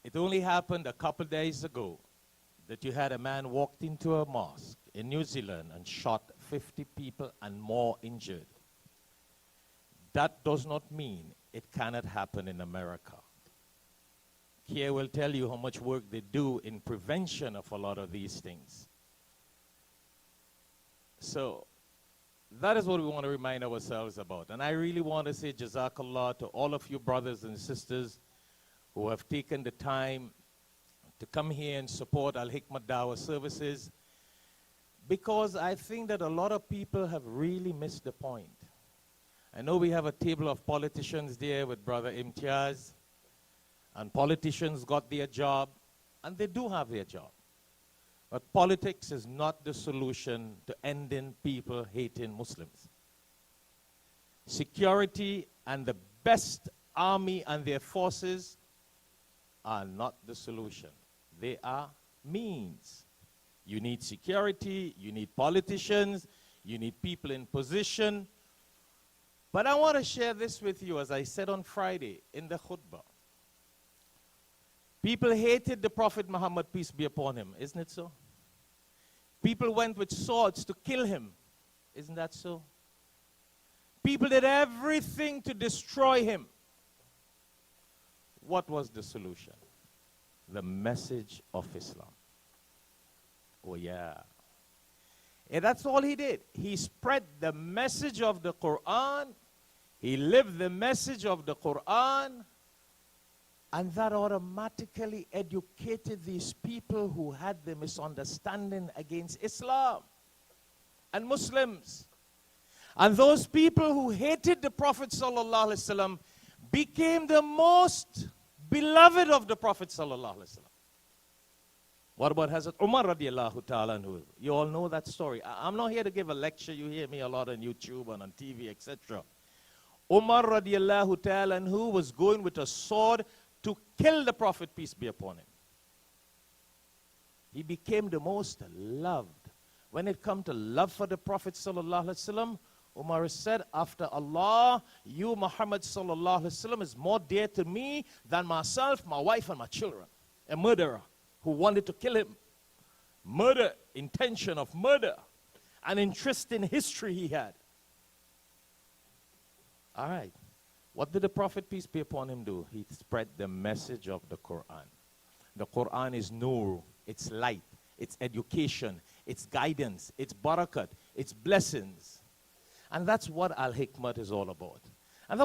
It only happened a couple days ago that you had a man walked into a mosque in New Zealand and shot 50 people and more injured. That does not mean it cannot happen in America. Kia will tell you how much work they do in prevention of a lot of these things. So that is what we want to remind ourselves about. And I really want to say Jazakallah to all of you brothers and sisters who have taken the time to come here and support Al-Hikmah Dawah services, because I think that a lot of people have really missed the point. I know we have a table of politicians there with Brother Imtiaz, and politicians got their job, and they do have their job. But politics is not the solution to ending people hating Muslims. Security and the best army and their forces are not the solution. They are means. You need security, you need politicians, you need people in position. But I want to share this with you, as I said on Friday in the khutbah. People hated the Prophet Muhammad, peace be upon him, isn't it so? People went with swords to kill him, isn't that so? People did everything to destroy him. What was the solution? The message of Islam. Oh yeah. And that's all he did. He spread the message of the Quran. He lived the message of the Quran. And that automatically educated these people who had the misunderstanding against Islam and Muslims. And those people who hated the Prophet ﷺ became the most beloved of the Prophet ﷺ. What about Hazrat Umar radiallahu ta'ala anhu? You all know that story. I'm not here to give a lecture. You hear me a lot on YouTube and on TV, etc. Umar radiallahu ta'ala anhu was going with a sword to kill the Prophet, peace be upon him. He became the most loved. When it comes to love for the Prophet sallallahu alaihi wasallam, Umar said, after Allah, you, Muhammad sallallahu alaihi wasallam, is more dear to me than myself, my wife, and my children. A murderer who wanted to kill him. Murder, intention of murder. An interesting history he had. All right. What did the Prophet, peace be upon him, do? He spread the message of the Quran. The Quran is nur, it's light, it's education, it's guidance, it's barakat, it's blessings. And that's what Al-Hikmah is all about. And that was